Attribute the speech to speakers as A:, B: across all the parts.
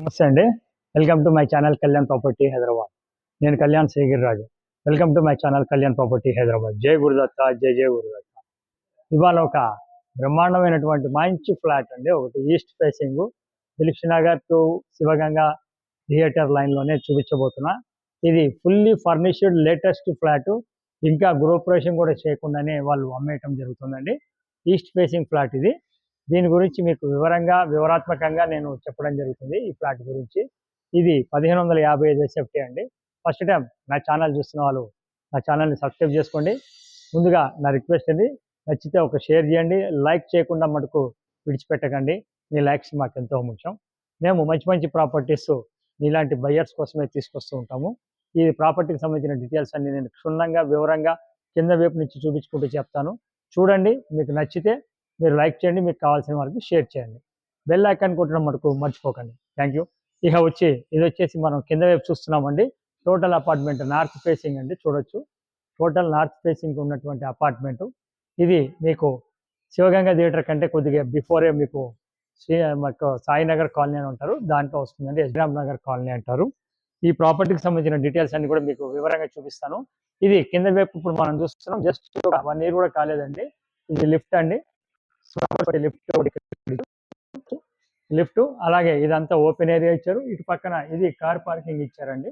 A: నమస్తే అండి. Welcome to my channel Kalyan property Hyderabad. నేను Kalyan Srigiriraju. Welcome to my channel Kalyan property Hyderabad. జై గురుదత్త, జై జై గురుదత్త. ఇవాళ ఒక బ్రహ్మాండమైనటువంటి మంచి ఫ్లాట్ అండి. ఒకటి east facing Dilip Nagar to Sivaganga theatre లైన్లోనే చూపించబోతున్నా. ఇది ఫుల్లీ ఫర్నిష్డ్ లేటెస్ట్ ఫ్లాట్. ఇంకా గృహప్రవేశం కూడా చేయకుండానే వాళ్ళు అమ్మేయటం జరుగుతుందండి. ఈస్ట్ ఫేసింగ్ ఫ్లాట్ ఇది. దీని గురించి మీకు వివరాత్మకంగా నేను చెప్పడం జరుగుతుంది. ఈ ఫ్లాట్ గురించి ఇది 1555 ఎస్ఎఫ్టీ అండి. ఫస్ట్ టైం నా ఛానల్ చూస్తున్న వాళ్ళు నా ఛానల్ని సబ్స్క్రైబ్ చేసుకోండి. ముందుగా నా రిక్వెస్ట్ అండి, నచ్చితే ఒక షేర్ చేయండి. లైక్ చేయకుండా మటుకు విడిచిపెట్టకండి. మీ లైక్స్ మాకు ఎంతో ముఖ్యం. మేము మంచి మంచి ప్రాపర్టీస్ ఇలాంటి బయ్యర్స్ కోసమే తీసుకొస్తూ ఉంటాము. ఈ ప్రాపర్టీకి సంబంధించిన డీటెయిల్స్ అన్ని నేను క్షుణ్ణంగా వివరంగా కింద వైపు నుంచి చూపించుకుంటూ చెప్తాను. చూడండి, మీకు నచ్చితే మీరు లైక్ చేయండి, మీకు కావాల్సిన వారికి షేర్ చేయండి. బెల్ ఐకాన్ కొట్టడం మటుకు మర్చిపోకండి. Thank you. ఇక ఇది వచ్చేసి మనం కింద వైపు చూస్తున్నామండి. టోటల్ అపార్ట్మెంట్ నార్త్ ఫేసింగ్ అండి. చూడొచ్చు, టోటల్ నార్త్ ఫేసింగ్ ఉన్నటువంటి అపార్ట్మెంట్ ఇది. మీకు శివగంగా థియేటర్ కంటే కొద్దిగా బిఫోరే మీకు మాకు సాయినగర్ కాలనీ అని ఉంటారు, దాంట్లో వస్తుందండి. ఎస్రామ్ నగర్ కాలనీ అంటారు. ఈ ప్రాపర్టీకి సంబంధించిన డీటెయిల్స్ అన్ని కూడా మీకు వివరంగా చూపిస్తాను. ఇది కింద వైపు ఇప్పుడు మనం చూస్తున్నాం. జస్ట్ 1 ఇయర్ కూడా కాలేదండి. ఇది లిఫ్ట్ అండి. లిఫ్ట్ అలాగే ఇదంతా ఓపెన్ ఏరియా ఇచ్చారు. ఇటు పక్కన ఇది కార్ పార్కింగ్ ఇచ్చారండి.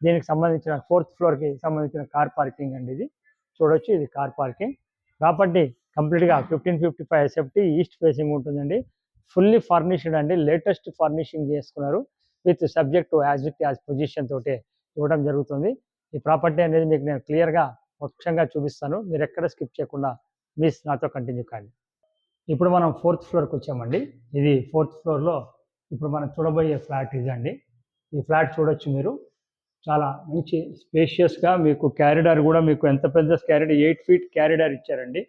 A: దీనికి సంబంధించిన 4th ఫ్లోర్కి సంబంధించిన కార్ పార్కింగ్ అండి. ఇది చూడొచ్చు, ఇది కార్ పార్కింగ్. ప్రాపర్టీ కంప్లీట్గా 1555 ఎస్ఎఫ్టీ ఈస్ట్ ఫేసింగ్ ఉంటుందండి. ఫుల్లీ ఫర్నిష్డ్ అండి. లేటెస్ట్ ఫర్నిషింగ్ చేసుకున్నారు. విత్ సబ్జెక్ట్ యాజ్ పొజిషన్ తోటే ఇవ్వడం జరుగుతుంది. ఈ ప్రాపర్టీ అనేది మీకు నేను క్లియర్గా పక్షంగా చూపిస్తాను. మీరు ఎక్కడ స్కిప్ చేయకుండా నాతో కంటిన్యూ కాండి. ఇప్పుడు మనం 4th ఫ్లోర్కి వచ్చామండి. ఇది 4th ఫ్లోర్లో ఇప్పుడు మనం చూడబోయే ఫ్లాట్ ఇదండి. ఈ ఫ్లాట్ చూడొచ్చు మీరు. చాలా మంచి స్పేషియస్గా మీకు క్యారిడార్ కూడా మీకు ఎంత పెద్ద క్యారిడార్ 8 ఫీట్ క్యారిడార్ ఇచ్చారండి.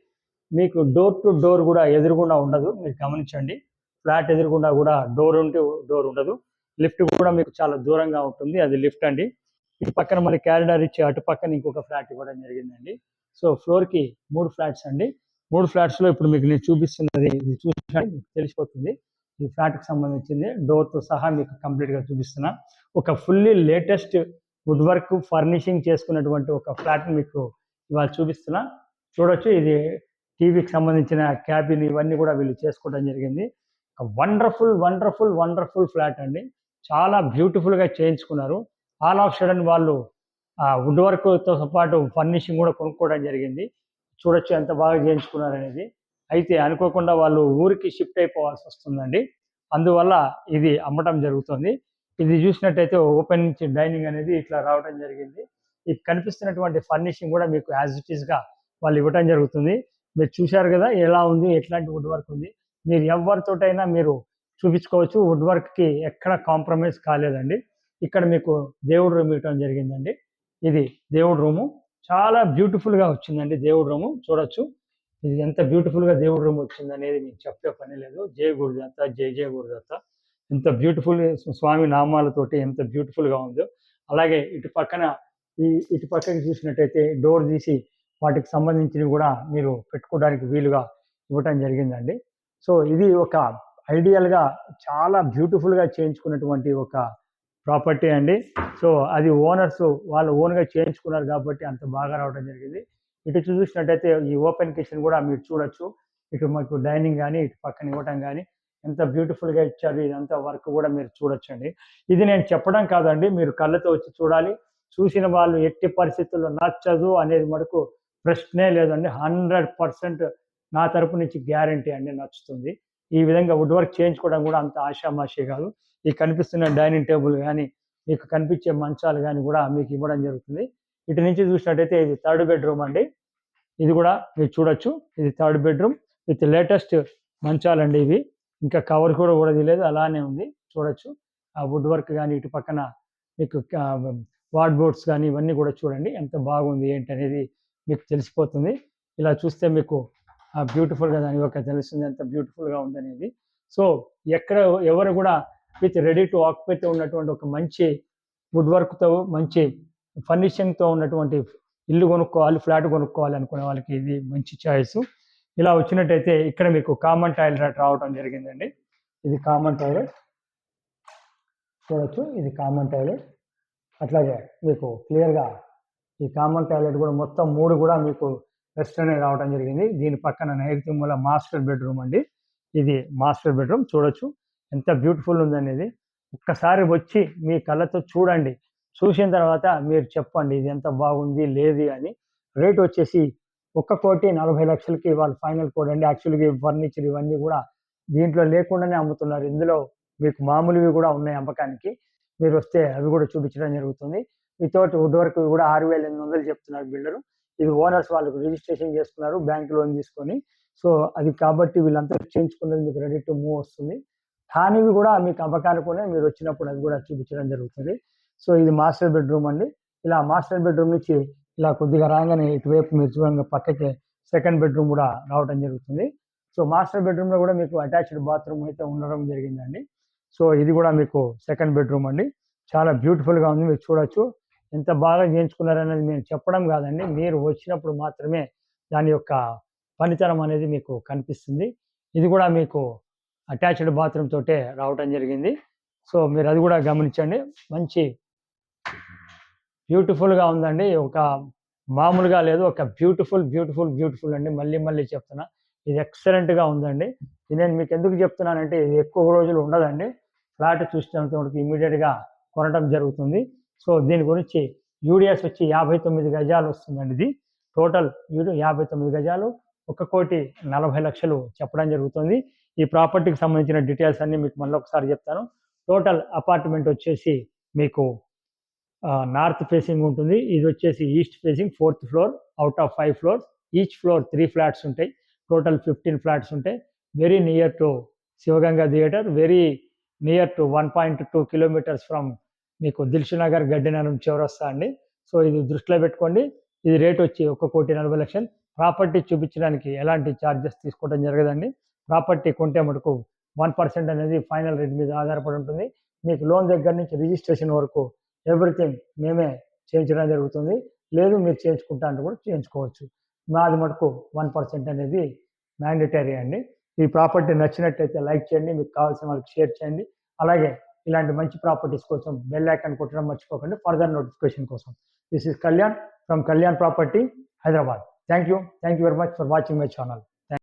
A: మీకు డోర్ టు డోర్ కూడా ఎదురుగుండా ఉండదు. మీరు గమనించండి, ఫ్లాట్ ఎదురుగుండా కూడా డోర్ ఉండదు. లిఫ్ట్ కూడా మీకు చాలా దూరంగా ఉంటుంది. అది లిఫ్ట్ అండి. ఇటు పక్కన మరి క్యారిడార్ ఇచ్చి అటు పక్కన ఇంకొక ఫ్లాట్ ఇవ్వడం జరిగిందండి. సో ఫ్లోర్కి 3 ఫ్లాట్స్ అండి. 3 ఫ్లాట్స్లో ఇప్పుడు మీకు నేను చూపిస్తున్నది ఇది చూసినా మీకు తెలిసిపోతుంది. ఈ ఫ్లాట్కి సంబంధించింది డోర్తో సహా మీకు కంప్లీట్గా చూపిస్తున్నా. ఒక fully latest wood work furnishing చేసుకున్నటువంటి ఒక ఫ్లాట్ని మీకు ఇవాళ చూపిస్తున్నా. చూడొచ్చు, ఇది టీవీకి సంబంధించిన క్యాబిన్ ఇవన్నీ కూడా వీళ్ళు చేసుకోవడం జరిగింది. వండర్ఫుల్ ఫ్లాట్ అండి. చాలా బ్యూటిఫుల్గా చేయించుకున్నారు. ఆల్ ఆఫ్ సడన్ వాళ్ళు వుడ్ వర్క్తో పాటు ఫర్నిషింగ్ కూడా కొనుక్కోవడం జరిగింది. చూడొచ్చు ఎంత బాగా చేయించుకున్నారు అనేది. అయితే అనుకోకుండా వాళ్ళు ఊరికి షిఫ్ట్ అయిపోవాల్సి వస్తుందండి. అందువల్ల ఇది అమ్మటం జరుగుతుంది. ఇది చూసినట్టయితే ఓపెన్ నుంచి డైనింగ్ అనేది ఇట్లా రావడం జరిగింది. ఇది కనిపిస్తున్నటువంటి ఫర్నిషింగ్ కూడా మీకు యాజ్ ఇట్ ఈస్గా వాళ్ళు ఇవ్వడం జరుగుతుంది. మీరు చూశారు కదా ఎలా ఉంది, ఎట్లాంటి వుడ్ వర్క్ ఉంది. మీరు ఎవరితోటైనా మీరు చూపించుకోవచ్చు. వుడ్ వర్క్కి ఎక్కడ కాంప్రమైజ్ కాలేదండి. ఇక్కడ మీకు దేవుడు రూమ్ ఇవ్వడం జరిగిందండి. ఇది దేవుడు రూము. చాలా బ్యూటిఫుల్గా వచ్చిందండి దేవుడు రూము. చూడొచ్చు, ఇది ఎంత బ్యూటిఫుల్గా దేవుడు రూమ్ వచ్చింది అనేది మీకు చెప్పే పని లేదు. జై గురుదత్త, జై జై గురుదత్త. ఎంత బ్యూటిఫుల్ స్వామి నామాలతోటి ఎంత బ్యూటిఫుల్గా ఉందో. అలాగే ఇటు పక్కకి చూసినట్టయితే డోర్ తీసి వాటికి సంబంధించినవి కూడా మీరు పెట్టుకోవడానికి వీలుగా ఇవ్వటం జరిగిందండి. సో ఇది ఒక ఐడియల్గా చాలా బ్యూటిఫుల్గా చేయించుకున్నటువంటి ఒక ప్రాపర్టీ అండి. సో అది ఓనర్స్ వాళ్ళు ఓన్గా చేయించుకున్నారు కాబట్టి అంత బాగా రావడం జరిగింది. ఇటు చూసినట్టయితే ఈ ఓపెన్ కిచెన్ కూడా మీరు చూడొచ్చు. ఇటు మాకు డైనింగ్ కానీ ఇటు పక్కన ఇవ్వటం కానీ ఎంత బ్యూటిఫుల్గా ఇచ్చారు. ఇదంతా వర్క్ కూడా మీరు చూడొచ్చండి. ఇది నేను చెప్పడం కాదండి, మీరు కళ్ళతో వచ్చి చూడాలి. చూసిన వాళ్ళు ఎట్టి పరిస్థితుల్లో నచ్చదు అనేది మటుకు ప్రశ్నే లేదండి. 100% నా తరపు నుంచి గ్యారంటీ అండి, నచ్చుతుంది. ఈ విధంగా వుడ్ వర్క్ చేయించుకోవడం కూడా అంత ఆషామాషి కాదు. ఈ కనిపిస్తున్న డైనింగ్ టేబుల్ కానీ మీకు కనిపించే మంచాలు కానీ కూడా మీకు ఇవ్వడం జరుగుతుంది. ఇటు నుంచి చూసినట్టయితే ఇది 3rd బెడ్రూమ్ అండి. ఇది కూడా మీరు చూడొచ్చు, ఇది 3rd బెడ్రూమ్ విత్ లేటెస్ట్ మంచాలండి ఇవి. ఇంకా కవర్ కూడా తీయలేదు, అలానే ఉంది. చూడొచ్చు ఆ వుడ్ వర్క్ కానీ ఇటు పక్కన మీకు వార్డ్ బోర్డ్స్ కానీ ఇవన్నీ కూడా చూడండి ఎంత బాగుంది ఏంటి అనేది మీకు తెలిసిపోతుంది. ఇలా చూస్తే మీకు బ్యూటిఫుల్గా దాని యొక్క తెలుస్తుంది ఎంత బ్యూటిఫుల్గా ఉందనేది. సో ఎవరు కూడా విత్ రెడీ టు ఆక్యుపైతో ఉన్నటువంటి ఒక మంచి వుడ్ వర్క్తో మంచి ఫర్నిషింగ్తో ఉన్నటువంటి ఇల్లు కొనుక్కోవాలి, ఫ్లాట్ కొనుక్కోవాలి అనుకునే వాళ్ళకి ఇది మంచి చాయిస్. ఇలా వచ్చినట్టయితే ఇక్కడ మీకు కామన్ టాయిలెట్ రావడం జరిగిందండి. ఇది కామన్ టాయిలెట్. చూడొచ్చు. ఇది కామన్ టాయిలెట్. అట్లాగే మీకు క్లియర్‌గా ఈ కామన్ టాయిలెట్ కూడా మొత్తం 3 కూడా మీకు వెస్టర్నే రావడం జరిగింది. దీని పక్కన నైరుతి మూల మాస్టర్ బెడ్‌రూమ్ అండి. ఇది మాస్టర్ బెడ్‌రూమ్ చూడొచ్చు. ఎంత బ్యూటిఫుల్ ఉందనేది. ఒక్కసారి వచ్చి మీ కళ్ళతో చూడండి. చూసిన తర్వాత మీరు చెప్పండి ఇది ఎంత బాగుంది, లేదు అని. రేట్ వచ్చేసి 1,40,00,000కి వాళ్ళు ఫైనల్ కోడ్ అండి. యాక్చువల్‌గా ఈ ఫర్నిచర్ ఇవన్నీ కూడా దీంట్లో లేకుండానే అమ్ముతున్నారు. ఇందులో మీకు మామూలువి కూడా ఉన్నాయి అమ్మకానికి. మీరొస్తే అవి కూడా చూపించడం జరుగుతుంది. వితౌట్ వుడ్ వర్క్ కూడా 6,800 చెప్తున్నారు బిల్డరు. ఇది ఓనర్స్ వాళ్ళకు రిజిస్ట్రేషన్ చేసుకున్నారు బ్యాంక్ లోన్ తీసుకొని. సో, అది కాబట్టి వీళ్ళంతా చేయించుకున్నది మీకు రెడీ టు మూవ్ వస్తుంది. కానివి కూడా మీకు అమ్మకానికునే మీరొచ్చినప్పుడు అది కూడా చూపించడం జరుగుతుంది. సో, ఇది మాస్టర్ బెడ్‌రూమ్ అండి. ఇలా మాస్టర్ బెడ్‌రూమ్ నుంచి ఇలా కొద్దిగా రాగానే ఇటువైపు మీరు చూడంగా పక్కకే సెకండ్ బెడ్‌రూమ్ కూడా రావడం జరుగుతుంది. సో, మాస్టర్ బెడ్‌రూమ్‌లో కూడా మీకు అటాచ్డ్ బాత్రూమ్ అయితే ఉండడం జరిగిందండి. సో, ఇది కూడా మీకు సెకండ్ బెడ్‌రూమ్ అండి. చాలా బ్యూటిఫుల్‌గా ఉంది. మీరు చూడొచ్చు. ఎంత బాగా చేయించుకున్నారనేది మేము చెప్పడం కాదండి. మీరు వచ్చినప్పుడు మాత్రమే దాని యొక్క పనితనం అనేది మీకు కనిపిస్తుంది. ఇది కూడా మీకు అటాచ్డ్ బాత్రూమ్ తోటే రావటం జరిగింది. సో, మీరు అది కూడా గమనించండి. మంచి బ్యూటిఫుల్‌గా ఉందండి. ఒక మామూలుగా లేదు. ఒక బ్యూటిఫుల్ అండి. మళ్ళీ మళ్ళీ చెప్తున్నా. ఇది ఎక్సలెంట్‌గా ఉందండి. ఇది నేను మీకెందుకు చెప్తున్నానంటే ఇది ఎక్కువ రోజులు ఉండదండి. ఫ్లాట్ చూసినంత వరకు ఇమ్మీడియేట్‌గా కొనటం జరుగుతుంది. సో, దీని గురించి యూడిఎస్ వచ్చి 59 గజాలు వస్తుందండి ఇది. టోటల్ 59 గజాలు 1,40,00,000 చెప్పడం జరుగుతుంది. ఈ ప్రాపర్టీకి సంబంధించిన డీటెయిల్స్ అన్నీ మీకు మళ్ళొకసారి చెప్తాను. టోటల్ అపార్ట్‌మెంట్ వచ్చేసి మీకు నార్త్ ఫేసింగ్ ఉంటుంది. ఇది వచ్చేసి east facing 4th floor out of 5 floors. Each floor 3 flats ఉంటాయి. టోటల్ 15 ఫ్లాట్స్ ఉంటాయి. Very near to Sivaganga theatre. Very near to 1.2 kilometres from మీకు దిల్సుఖ్‌నగర్ గడ్డినారం చౌరస్తా అండి. సో, ఇది దృష్టిలో పెట్టుకోండి. ఇది రేట్ వచ్చి 1,40,00,000. ప్రాపర్టీ చూపించడానికి ఎలాంటి చార్జెస్ తీసుకోవడం జరగదండి. ప్రాపర్టీ కొంటే మటుకు 1% అనేది ఫైనల్ రేట్ మీద ఆధారపడి ఉంటుంది. మీకు లోన్ దగ్గర నుంచి రిజిస్ట్రేషన్ వరకు ఎవ్రీథింగ్ మేమే చేయించడం జరుగుతుంది. లేదు మీరు చేయించుకుంటా అంటే కూడా చేయించుకోవచ్చు. మాది మటుకు 1% అనేది మ్యాండేటరీ అండి. ఈ ప్రాపర్టీ నచ్చినట్టయితే లైక్ చేయండి. మీకు కావాల్సిన వాళ్ళకి షేర్ చేయండి. అలాగే ఇలాంటి మంచి ప్రాపర్టీస్ కోసం బెల్ ఐకాన్ కొట్టడం మర్చిపోకండి ఫర్దర్ నోటిఫికేషన్ కోసం. This is Kalyan from Kalyan property, Hyderabad. Thank you very much for watching my channel.